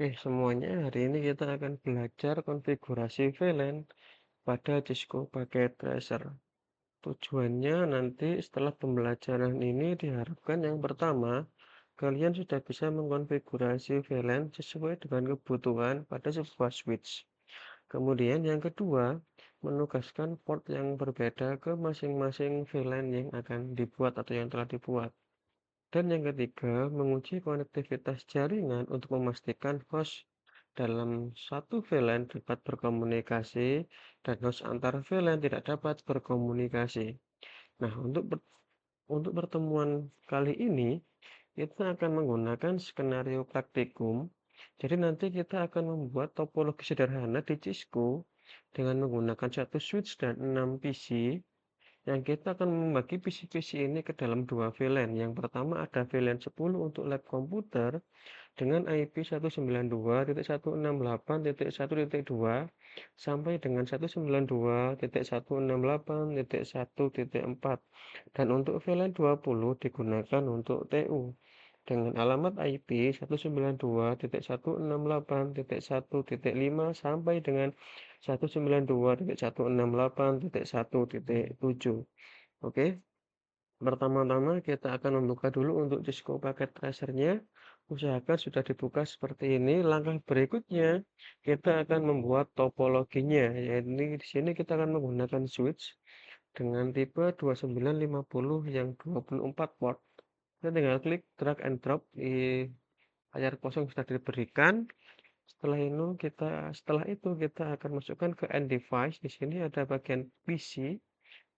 Oke, semuanya hari ini kita akan belajar konfigurasi VLAN pada Cisco Packet Tracer. Tujuannya nanti setelah pembelajaran ini diharapkan yang pertama, kalian sudah bisa mengkonfigurasi VLAN sesuai dengan kebutuhan pada sebuah switch. Kemudian yang kedua, menugaskan port yang berbeda ke masing-masing VLAN yang akan dibuat atau yang telah dibuat. Dan yang ketiga, menguji konektivitas jaringan untuk memastikan host dalam satu VLAN dapat berkomunikasi dan host antar VLAN tidak dapat berkomunikasi. Nah, untuk pertemuan kali ini, kita akan menggunakan skenario praktikum. Jadi nanti kita akan membuat topologi sederhana di Cisco dengan menggunakan satu switch dan 6 PC yang kita akan membagi PC-PC ini ke dalam dua VLAN. Yang pertama ada VLAN 10 untuk lab komputer dengan IP 192.168.1.2 sampai dengan 192.168.1.4 dan untuk VLAN 20 digunakan untuk TU dengan alamat IP 192.168.1.5 sampai dengan 192.168.1.7. Oke, pertama-tama kita akan membuka dulu untuk Cisco Packet Tracer-nya. Usahakan sudah dibuka seperti ini. Langkah berikutnya kita akan membuat topologinya. Yaitu di sini kita akan menggunakan switch dengan tipe 2950 yang 24 port. Kita tinggal klik drag and drop di layar kosong sudah diberikan. Setelah itu kita akan masukkan ke end device. Di sini ada bagian PC.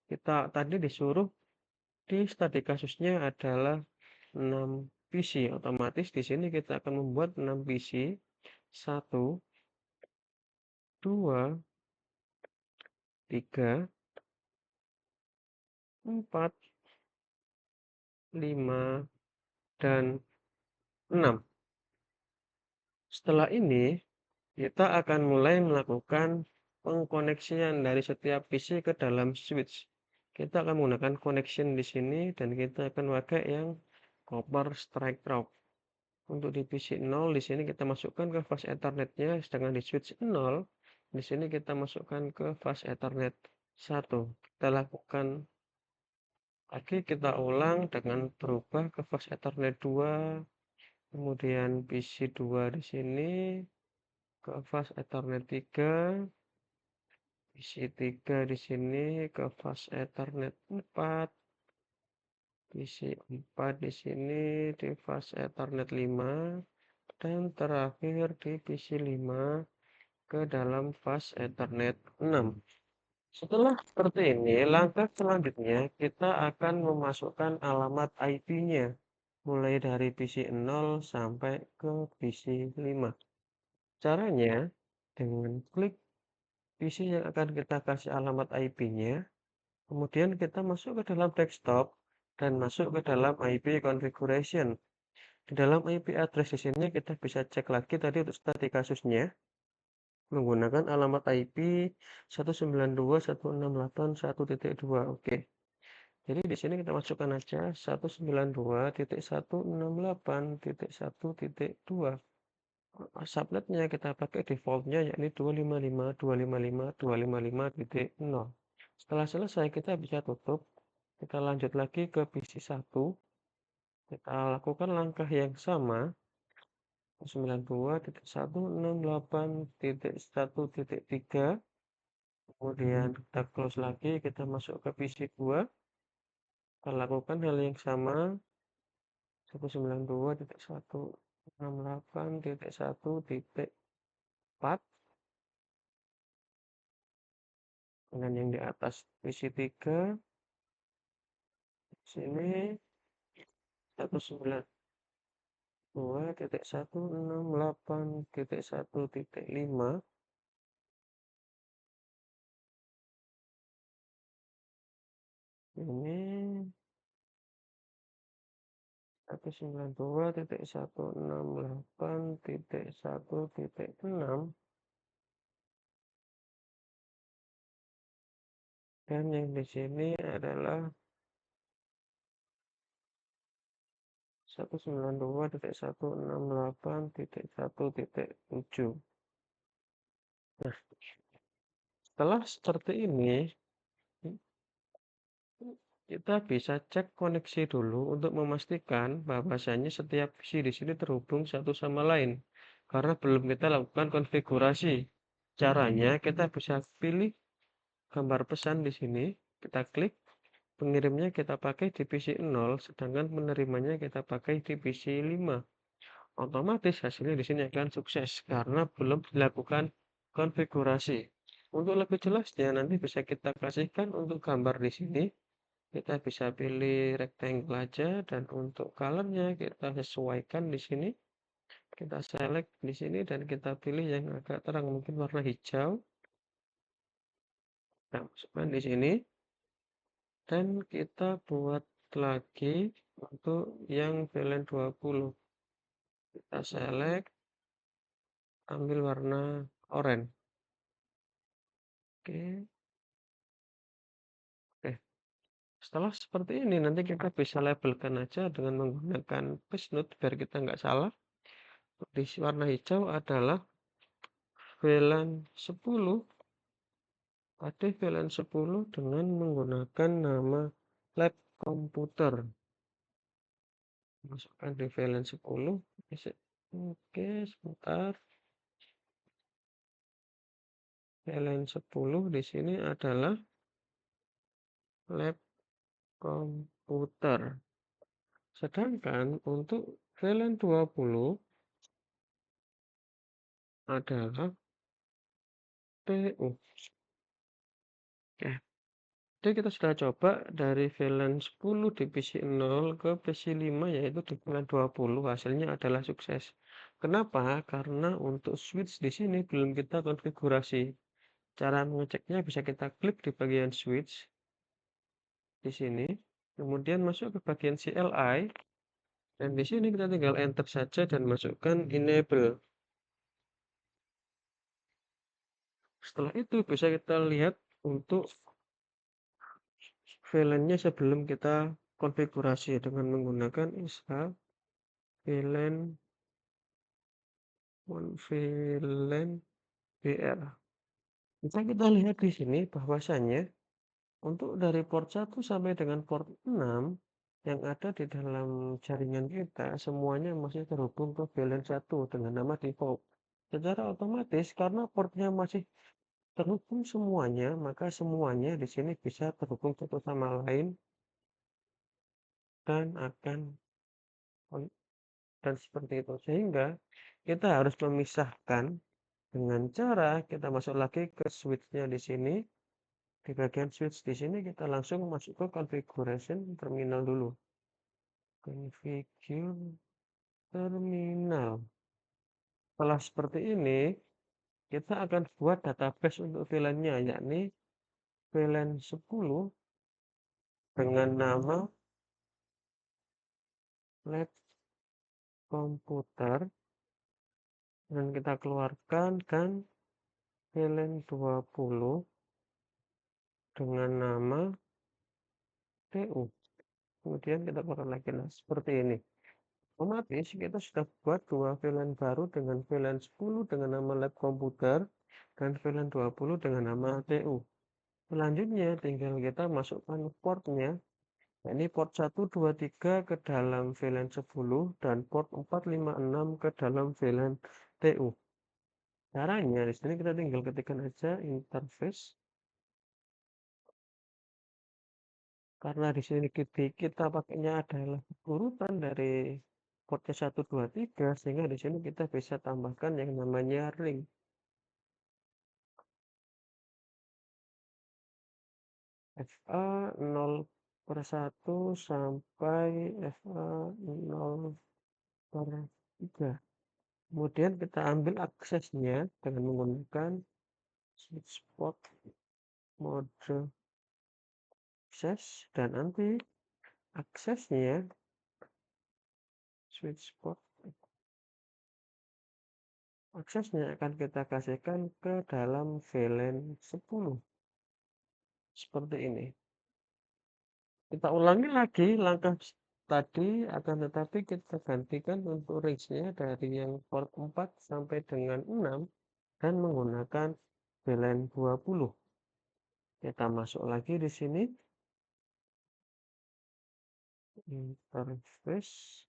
Kita tadi disuruh di study kasusnya adalah 6 PC. Otomatis di sini kita akan membuat 6 PC. 1, 2, 3, 4, 5, dan 6. Setelah ini, kita akan mulai melakukan pengkoneksian dari setiap PC ke dalam switch. Kita akan menggunakan connection di sini dan kita akan pakai yang copper strike route. Untuk di PC 0 di sini kita masukkan ke fast Ethernet-nya, sedangkan di switch 0 di sini kita masukkan ke fast Ethernet 1. Kita lakukan lagi, kita ulang dengan berubah ke fast Ethernet 2, kemudian PC 2 di sini ke fast Ethernet 3, PC 3 di sini ke fast Ethernet 4, PC 4 di sini di fast Ethernet 5, dan terakhir di PC 5 ke dalam fast Ethernet 6. Setelah seperti ini, langkah selanjutnya kita akan memasukkan alamat IP-nya mulai dari PC 0 sampai ke PC 5. Caranya dengan klik PC yang akan kita kasih alamat IP-nya, kemudian kita masuk ke dalam desktop dan masuk ke dalam IP configuration. Di dalam IP address di sini kita bisa cek lagi tadi untuk studi kasusnya menggunakan alamat IP 192.168.1.2. Oke. Jadi di sini kita masukkan aja 192.168.1.2. Subnetnya kita pakai defaultnya yakni 255.255.255.0. Setelah selesai kita bisa tutup. Kita lanjut lagi ke PC 1. Kita lakukan langkah yang sama. 92.168.1.3. Kemudian kita close lagi, kita masuk ke PC 2. Kita lakukan hal yang sama. 192.168.1.4 dengan yang di atas PC 3. Sini 192.168.1.5. Ini 192.168.1.6, dan yang di sini adalah 192.168.1.7. Nah, setelah seperti ini, kita bisa cek koneksi dulu untuk memastikan bahwasanya setiap visi di sini terhubung satu sama lain. Karena belum kita lakukan konfigurasi. Caranya kita bisa pilih gambar pesan di sini, kita klik, pengirimnya kita pakai divisi 0, sedangkan penerimanya kita pakai divisi 5. Otomatis hasilnya di sini akan sukses karena belum dilakukan konfigurasi. Untuk lebih jelasnya nanti bisa kita kasihkan untuk gambar di sini. Kita bisa pilih rectangle aja dan untuk colornya kita sesuaikan di sini. Kita select di sini dan kita pilih yang agak terang, mungkin warna hijau. Kita masukkan di sini dan kita buat lagi untuk yang VLAN 20. Kita select, ambil warna oranye. Oke. Oke. Setelah seperti ini nanti kita bisa labelkan aja dengan menggunakan paste note biar kita nggak salah. Di warna hijau adalah VLAN 10. Pada VLAN 10 dengan menggunakan nama lab komputer. Masukkan di VLAN 10. Oke, sebentar. VLAN 10 di sini adalah lab komputer. Sedangkan untuk VLAN 20 adalah TU. Oke. Jadi kita sudah coba dari VLAN 10 divisi 0 ke divisi 5 yaitu di VLAN 20 hasilnya adalah sukses. Kenapa? Karena untuk switch di sini belum kita konfigurasi. Cara mengeceknya bisa kita klik di bagian switch di sini, kemudian masuk ke bagian CLI dan di sini kita tinggal enter saja dan masukkan enable. Setelah itu bisa kita lihat untuk VLAN-nya sebelum kita konfigurasi dengan menggunakan install VLAN VLAN BR. Bisa kita lihat di sini bahwasannya untuk dari port 1 sampai dengan port 6 yang ada di dalam jaringan kita semuanya masih terhubung ke VLAN 1 dengan nama default. Secara otomatis karena portnya masih terhubung semuanya, maka semuanya di sini bisa terhubung satu sama lain dan akan dan seperti itu. Sehingga kita harus memisahkan dengan cara kita masuk lagi ke switch-nya di sini. Di bagian switch di sini kita langsung masuk ke configuration terminal dulu. Configure terminal. Setelah seperti ini, kita akan buat database untuk VLAN-nya, yakni VLAN 10 dengan nama lab komputer dan kita keluarkan kan VLAN 20 dengan nama TU. Kemudian kita keluarkan lagi seperti ini. Otomatis kita sudah buat dua VLAN baru dengan VLAN 10 dengan nama lab komputer dan VLAN 20 dengan nama TU. Selanjutnya tinggal kita masukkan portnya, yakni port 123 ke dalam VLAN 10 dan port 456 ke dalam VLAN TU. Caranya di sini kita tinggal ketikkan aja interface. Karena di sini kita pakainya adalah urutan dari portnya 123 sehingga di sini kita bisa tambahkan yang namanya ring. FA 0/1 sampai FA 0/3. Kemudian kita ambil aksesnya dengan menggunakan switch port mode akses dan nanti aksesnya switch port aksesnya akan kita kasihkan ke dalam VLAN 10 seperti ini. Kita ulangi lagi langkah tadi, akan tetapi kita gantikan untuk range-nya dari yang port 4 sampai dengan 6 dan menggunakan VLAN 20. Kita masuk lagi di sini, interface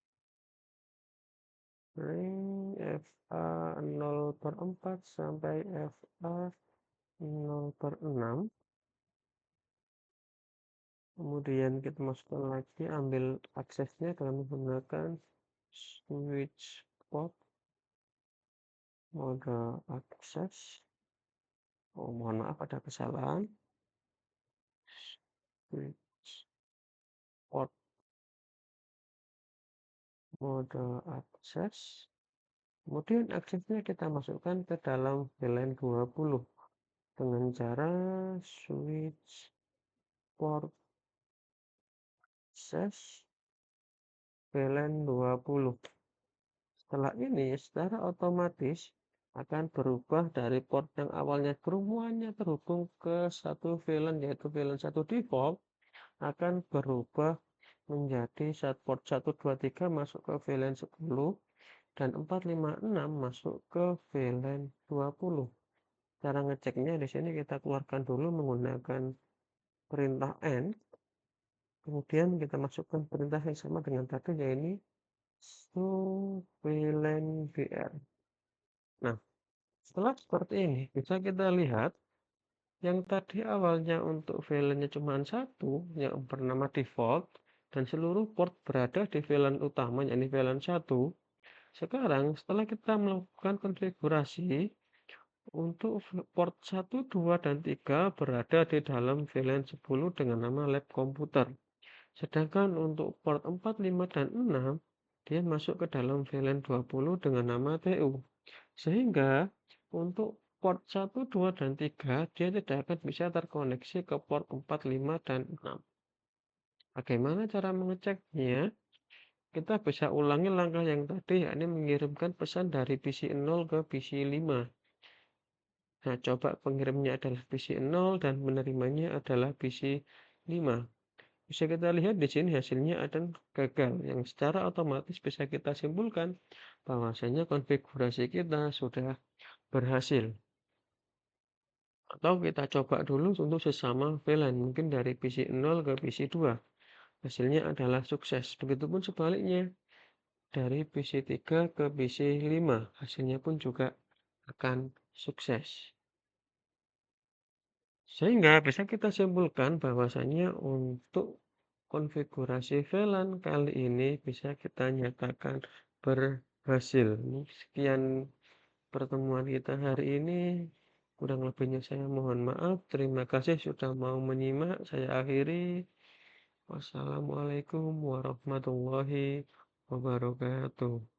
ring FA 0/4 sampai FA 0/6. Kemudian kita masukkan lagi, ambil aksesnya dengan menggunakan switch port mode akses. Oh, mohon maaf ada kesalahan. Switch port mode akses. Kemudian aksesnya kita masukkan ke dalam VLAN 20 dengan cara switch port akses VLAN 20. Setelah ini secara otomatis akan berubah dari port yang awalnya semuanya terhubung ke satu VLAN, yaitu VLAN 1 default, akan berubah menjadi port 123 masuk ke VLAN 10 dan 456 masuk ke VLAN 20. Cara ngeceknya di sini kita keluarkan dulu menggunakan perintah N, kemudian kita masukkan perintah yang sama dengan tadi, yaitu VLAN BR. Nah, setelah seperti ini, bisa kita lihat yang tadi awalnya untuk VLAN-nya cuma satu, yang bernama default, dan seluruh port berada di VLAN utama, yakni VLAN 1. Sekarang, setelah kita melakukan konfigurasi, untuk port 1, 2, dan 3 berada di dalam VLAN 10 dengan nama lab komputer. Sedangkan untuk port 4, 5, dan 6, dia masuk ke dalam VLAN 20 dengan nama TU. Sehingga untuk port 1, 2, dan 3 dia tidak akan bisa terkoneksi ke port 4, 5, dan 6. Bagaimana cara mengeceknya? Kita bisa ulangi langkah yang tadi, yakni mengirimkan pesan dari PC 0 ke PC 5. Nah, coba pengirimnya adalah PC 0 dan menerimanya adalah PC 5. Bisa kita lihat di sini hasilnya ada gagal, yang secara otomatis bisa kita simpulkan bahwasanya konfigurasi kita sudah berhasil. Atau kita coba dulu untuk sesama VLAN, mungkin dari PC 0 ke PC 2. Hasilnya adalah sukses. Begitupun sebaliknya, dari PC 3 ke PC 5, hasilnya pun juga akan sukses. Sehingga bisa kita simpulkan bahwasanya untuk konfigurasi VLAN kali ini bisa kita nyatakan berhasil. Sekian pertemuan kita hari ini. Kurang lebihnya saya mohon maaf. Terima kasih sudah mau menyimak. Saya akhiri. Wassalamualaikum warahmatullahi wabarakatuh.